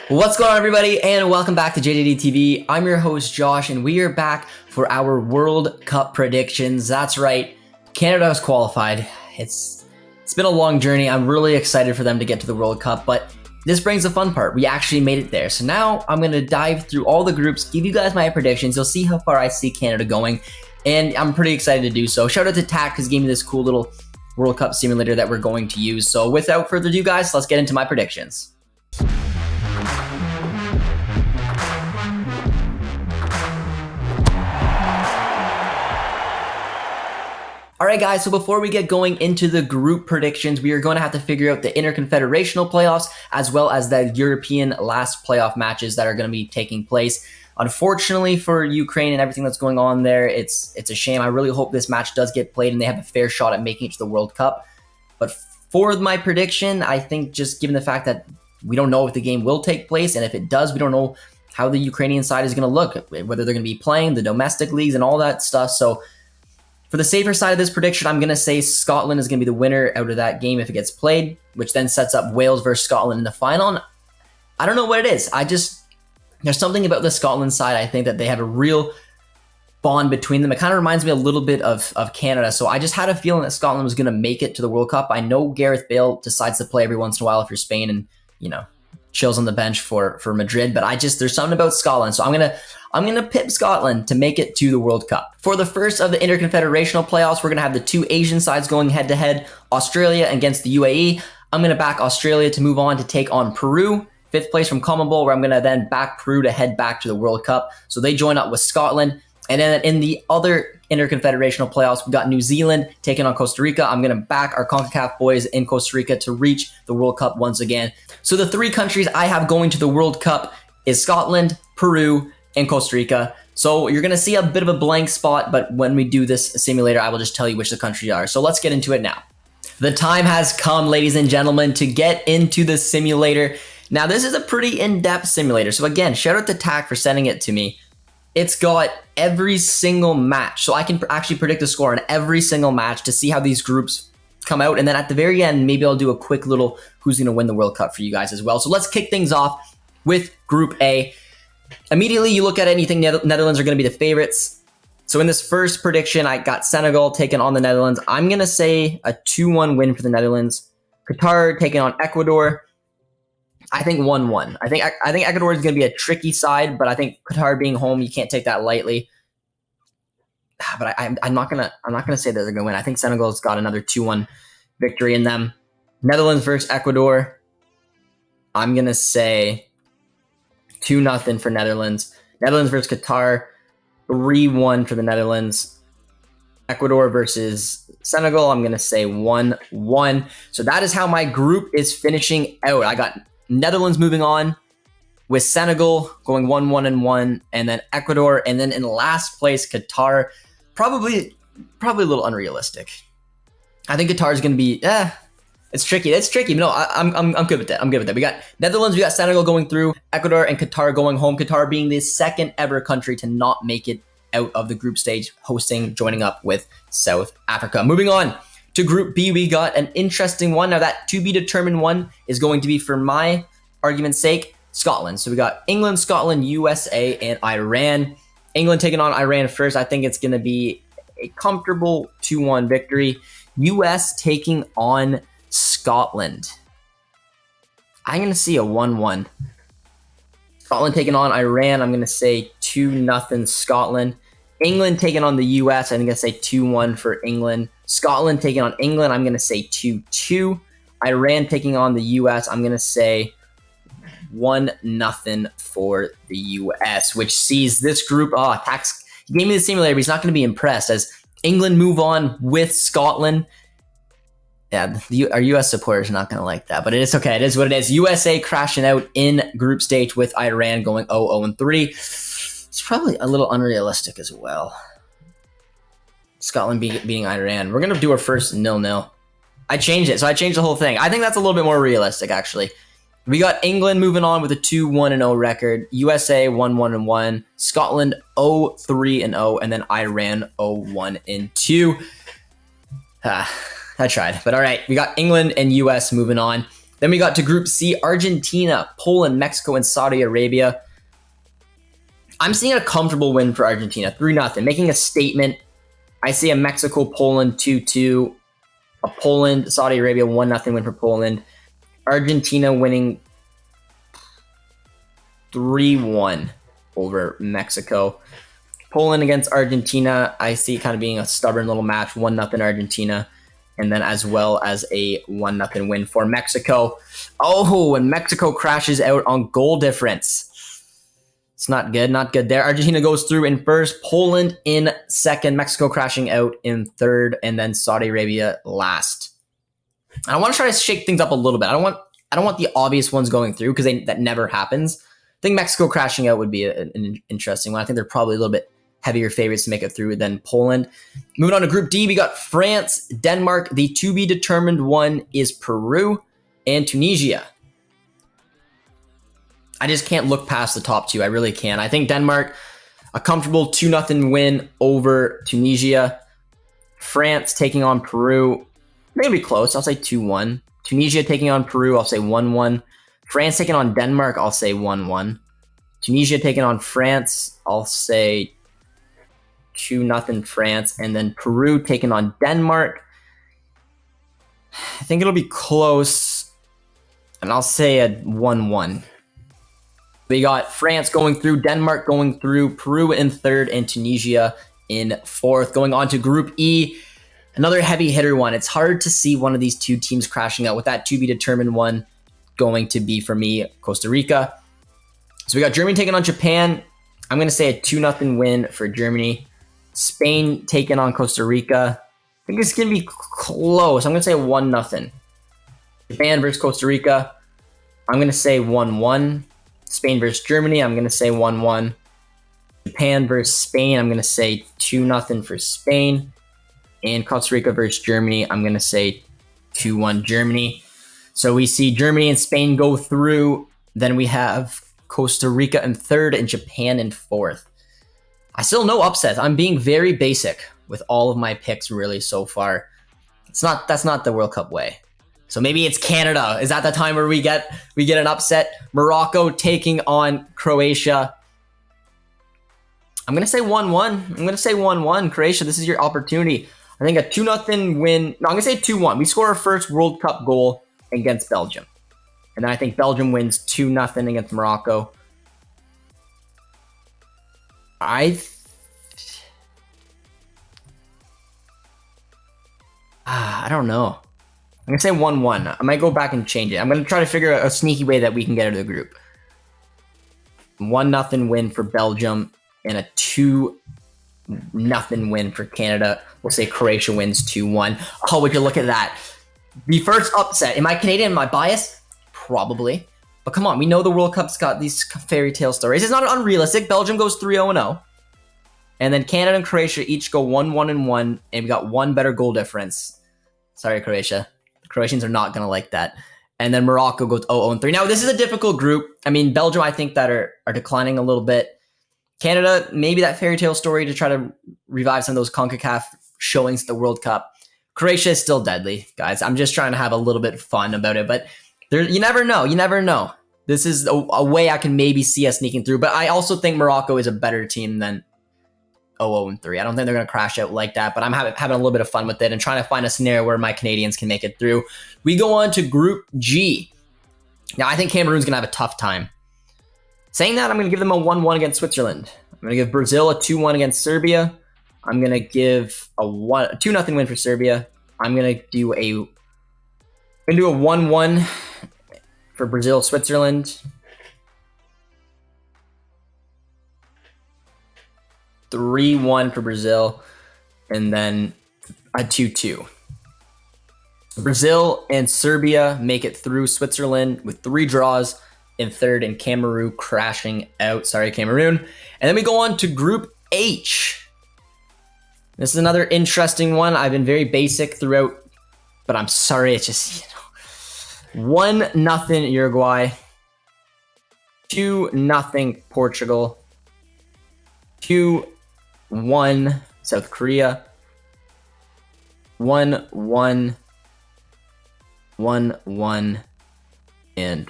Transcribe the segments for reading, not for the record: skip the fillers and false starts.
What's going on, everybody, and welcome back to JDD TV. I'm your host, Josh, and we are back for our World Cup predictions. That's right, Canada has qualified. It's been a long journey. I'm really excited for them to get to the World Cup, but this brings the fun part. We actually made it there. So now I'm going to dive through all the groups, give you guys my predictions. You'll see how far I see Canada going, and I'm pretty excited to do so. Shout out to TAC because he gave me this cool little World Cup simulator that we're going to use. So without further ado, guys, let's get into my predictions. Alright guys, so before we get going into the group predictions, we are going to have to figure out the interconfederational playoffs as well as the European last playoff matches that are going to be taking place. Unfortunately for Ukraine and everything that's going on there, it's a shame. I really hope this match does get played and they have a fair shot at making it to the World Cup. But for my prediction, I think just given the fact that we don't know if the game will take place, and if it does, we don't know how the Ukrainian side is going to look, whether they're going to be playing the domestic leagues and all that stuff. So for the safer side of this prediction, I'm going to say Scotland is going to be the winner out of that game if it gets played, which then sets up Wales versus Scotland in the final. And I don't know what it is. There's something about the Scotland side. I think that they have a real bond between them. It kind of reminds me a little bit of Canada. So I just had a feeling that Scotland was going to make it to the World Cup. I know Gareth Bale decides to play every once in a while if you're Spain and, chills on the bench for Madrid, but there's something about Scotland. So I'm gonna pip Scotland to make it to the World Cup. For the first of the interconfederational playoffs, we're gonna have the two Asian sides going head to head, Australia against the UAE. I'm gonna back Australia to move on to take on Peru, 5th place from CONMEBOL, where I'm gonna then back Peru to head back to the World Cup. So they join up with Scotland. And then in the other interconfederational playoffs, we got New Zealand taking on Costa Rica. I'm going to back our CONCACAF boys in Costa Rica to reach the World Cup once again. So the three countries I have going to the World Cup is Scotland, Peru, and Costa Rica. So you're going to see a bit of a blank spot, but when we do this simulator, I will just tell you which the countries are. So let's get into it now. The time has come, ladies and gentlemen, to get into the simulator. Now, this is a pretty in-depth simulator. So again, shout out to TAC for sending it to me. It's got every single match, so I can actually predict the score on every single match to see how these groups come out. And then at the very end, maybe I'll do a quick little who's going to win the World Cup for you guys as well. So let's kick things off with Group A. Immediately, you look at anything, Netherlands are going to be the favorites. So in this first prediction, I got Senegal taking on the Netherlands. I'm going to say a 2-1 win for the Netherlands. Qatar taking on Ecuador. I think 1-1. I think Ecuador is going to be a tricky side, but I think Qatar being home, you can't take that lightly. But I'm not gonna say that they're going to win. I think Senegal's got another 2-1 victory in them. Netherlands versus Ecuador. I'm gonna say 2-0 for Netherlands. Netherlands versus Qatar. 3-1 for the Netherlands. Ecuador versus Senegal. I'm gonna say 1-1. So that is how my group is finishing out. I got Netherlands moving on with Senegal going 1-1-1, and then Ecuador, and then in last place Qatar. Probably a little unrealistic. I think Qatar is going to be it's tricky. It's tricky. No, I'm good with that. I'm good with that. We got Netherlands, we got Senegal going through, Ecuador and Qatar going home. Qatar being the second ever country to not make it out of the group stage, joining up with South Africa. Moving on to Group B, we got an interesting one. Now that to be determined one is going to be, for my argument's sake, Scotland. So we got England, Scotland, USA, and Iran. England taking on Iran first. I think it's going to be a comfortable 2-1 victory. US taking on Scotland. I'm going to see a 1-1. Scotland taking on Iran. I'm going to say 2-0 Scotland. England taking on the US. I'm going to say 2-1 for England. Scotland taking on England. I'm going to say 2-2. Iran taking on the US. I'm going to say 1-0 for the US, which sees this group. He gave me the simulator, but he's not going to be impressed as England move on with Scotland. Yeah, our US supporters are not going to like that, but it's okay. It is what it is. USA crashing out in group stage with Iran going 0-3. It's probably a little unrealistic as well. Scotland beating Iran. We're going to do our first 0-0. I changed it, so I changed the whole thing. I think that's a little bit more realistic, actually. We got England moving on with a 2-1-0 record. USA 1-1-1. Scotland 0-3-0. And then Iran 0-1-2. I tried. But all right, we got England and US moving on. Then we got to Group C, Argentina, Poland, Mexico, and Saudi Arabia. I'm seeing a comfortable win for Argentina, 3-0, making a statement. I see a Mexico-Poland 2-2, a Poland-Saudi Arabia 1-0 win for Poland. Argentina winning 3-1 over Mexico. Poland against Argentina, I see kind of being a stubborn little match, 1-0 Argentina. And then as well as a 1-0 win for Mexico. Oh, and Mexico crashes out on goal difference. It's not good, not good there. Argentina goes through in first, Poland in second, Mexico crashing out in third, and then Saudi Arabia last. I want to try to shake things up a little bit. I don't want the obvious ones going through because that never happens. I think Mexico crashing out would be an interesting one. I think they're probably a little bit heavier favorites to make it through than Poland. Moving on to Group D, we got France, Denmark. The to-be-determined one is Peru and Tunisia. I just can't look past the top two. I really can't. I think Denmark, a comfortable 2-0 win over Tunisia. France taking on Peru. They're going to be close. I'll say 2-1. Tunisia taking on Peru. I'll say 1-1. France taking on Denmark. I'll say 1-1. Tunisia taking on France. I'll say 2-0 France. And then Peru taking on Denmark. I think it'll be close. And I'll say a 1-1. We got France going through, Denmark going through, Peru in third, and Tunisia in fourth. Going on to Group E, another heavy hitter one. It's hard to see one of these two teams crashing out, with that to-be-determined one going to be, for me, Costa Rica. So we got Germany taking on Japan. I'm going to say a 2-0 win for Germany. Spain taking on Costa Rica. I think it's going to be close. I'm going to say 1-0. Japan versus Costa Rica. I'm going to say 1-1. Spain versus Germany, I'm going to say 1-1. Japan versus Spain, I'm going to say 2-0 for Spain. And Costa Rica versus Germany, I'm going to say 2-1 Germany. So we see Germany and Spain go through. Then we have Costa Rica in third and Japan in fourth. I still no upsets. I'm being very basic with all of my picks really so far. That's not the World Cup way. So maybe it's Canada. Is that the time where we get an upset? Morocco taking on Croatia. I'm going to say 1-1. I'm going to say 1-1. Croatia, this is your opportunity. I think a 2-0 win. No, I'm going to say 2-1. We score our first World Cup goal against Belgium. And then I think Belgium wins 2-0 against Morocco. I don't know. I'm going to say 1-1. I might go back and change it. I'm going to try to figure out a sneaky way that we can get out of the group. 1-0 win for Belgium and a 2-0 win for Canada. We'll say Croatia wins 2-1. Oh, would you look at that? The first upset. Am I Canadian? Am I biased? Probably. But come on, we know the World Cup's got these fairy tale stories. It's not unrealistic. Belgium goes 3-0-0. And then Canada and Croatia each go 1-1-1. And we got one better goal difference. Sorry, Croatia. The Croatians are not going to like that. And then Morocco goes 0-3. Now, this is a difficult group. I mean, Belgium, I think, that are declining a little bit. Canada, maybe that fairy tale story to try to revive some of those CONCACAF showings at the World Cup. Croatia is still deadly, guys. I'm just trying to have a little bit of fun about it. But you never know. You never know. This is a way I can maybe see us sneaking through. But I also think Morocco is a better team than 0-3. I don't think they're going to crash out like that, but I'm having a little bit of fun with it and trying to find a scenario where my Canadians can make it through. We go on to Group G. Now, I think Cameroon's going to have a tough time. Saying that, I'm going to give them a 1-1 against Switzerland. I'm going to give Brazil a 2-1 against Serbia. I'm going to give a 2-0 win for Serbia. I'm going to do a 1-1 for Brazil, Switzerland. 3-1 for Brazil, and then a 2-2. Brazil and Serbia make it through Switzerland with 3 draws in third, and Cameroon crashing out. Sorry, Cameroon. And then we go on to Group H. This is another interesting one. I've been very basic throughout, but I'm sorry. It's just, 1-0 Uruguay, 2-0 Portugal, 2-1 South Korea, 1-1, 1-1, and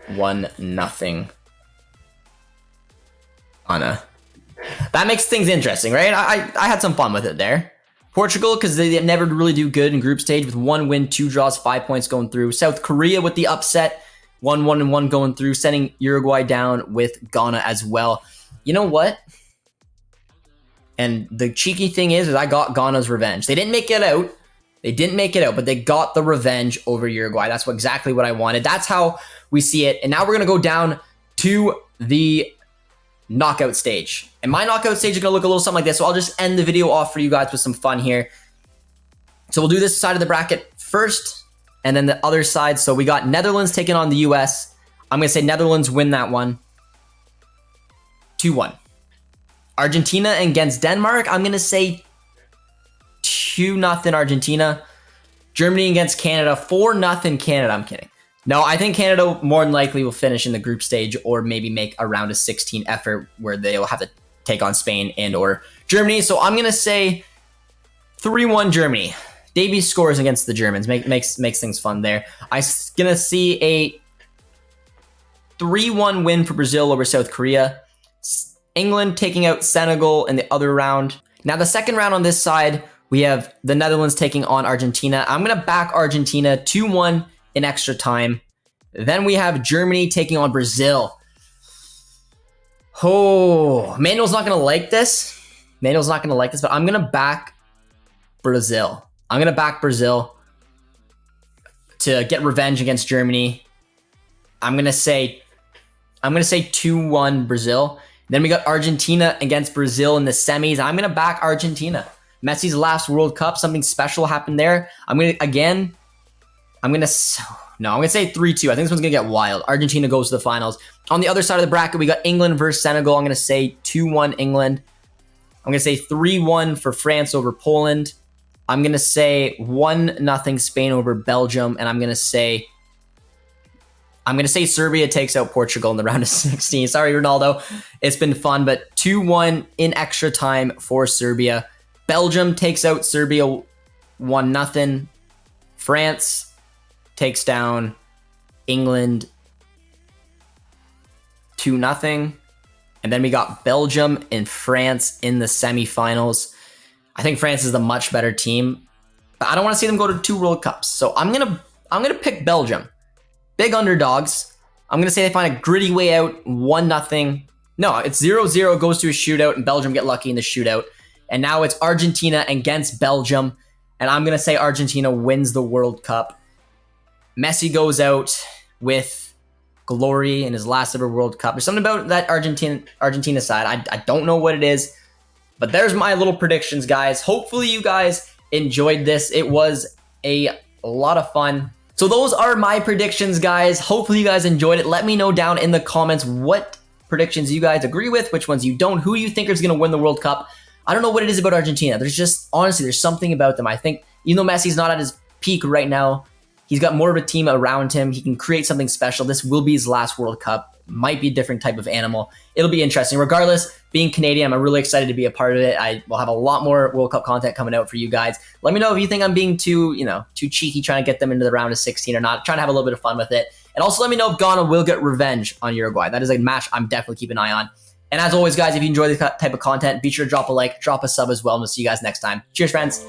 1-0 Ghana. That makes things interesting, right? I had some fun with it there. Portugal, because they never really do good in group stage with 1 win, 2 draws, 5 points going through. South Korea with the upset, 1-1 going through, sending Uruguay down with Ghana as well. You know what? And the cheeky thing is I got Ghana's revenge. They didn't make it out. But they got the revenge over Uruguay. That's exactly what I wanted. That's how we see it. And now we're going to go down to the knockout stage. And my knockout stage is going to look a little something like this. So I'll just end the video off for you guys with some fun here. So we'll do this side of the bracket first and then the other side. So we got Netherlands taking on the US. I'm going to say Netherlands win that one. 2-1. Argentina against Denmark. I'm going to say 2-0 Argentina. Germany against Canada. 4-0 Canada. I'm kidding. No, I think Canada more than likely will finish in the group stage or maybe make a round of 16 effort where they'll have to take on Spain and or Germany. So I'm going to say 3-1 Germany. Davies scores against the Germans. Makes things fun there. I'm going to see a 3-1 win for Brazil over South Korea. England taking out Senegal in the other round. Now the second round on this side, we have the Netherlands taking on Argentina. I'm going to back Argentina 2-1 in extra time. Then we have Germany taking on Brazil. Oh, Manuel's not going to like this. But I'm going to back Brazil. To get revenge against Germany. I'm going to say 2-1 Brazil. Then we got Argentina against Brazil in the semis. I'm going to back Argentina. Messi's last World Cup, something special happened there. I'm going to say 3-2. I think this one's going to get wild. Argentina goes to the finals. On the other side of the bracket, we got England versus Senegal. I'm going to say 2-1 England. I'm going to say 3-1 for France over Poland. I'm going to say 1-0 Spain over Belgium. And I'm going to say Serbia takes out Portugal in the round of 16. Sorry, Ronaldo. It's been fun, but 2-1 in extra time for Serbia. Belgium takes out Serbia 1-0. France takes down England 2-0. And then we got Belgium and France in the semifinals. I think France is the much better team, but I don't want to see them go to 2 World Cups. So I'm gonna pick Belgium. Big underdogs. I'm going to say they find a gritty way out, 1-0. No, it's 0-0, goes to a shootout, and Belgium get lucky in the shootout. And now it's Argentina against Belgium, and I'm going to say Argentina wins the World Cup. Messi goes out with glory in his last ever World Cup. There's something about that Argentina side. I don't know what it is, but there's my little predictions, guys. Hopefully you guys enjoyed this. It was a lot of fun. So those are my predictions, guys. Hopefully you guys enjoyed it. Let me know down in the comments what predictions you guys agree with, which ones you don't, who you think is going to win the World Cup. I don't know what it is about Argentina. Honestly, there's something about them. I think, even though Messi's not at his peak right now, he's got more of a team around him. He can create something special. This will be his last World Cup. Might be a different type of animal. It'll be interesting. Regardless, being Canadian, I'm really excited to be a part of it. I will have a lot more World Cup content coming out for you guys. Let me know if you think I'm being too cheeky trying to get them into the round of 16 or not. Trying to have a little bit of fun with it. And also let me know if Ghana will get revenge on Uruguay. That is a match I'm definitely keeping an eye on. And as always, guys, if you enjoy this type of content, be sure to drop a like, drop a sub as well, and we'll see you guys next time. Cheers, friends.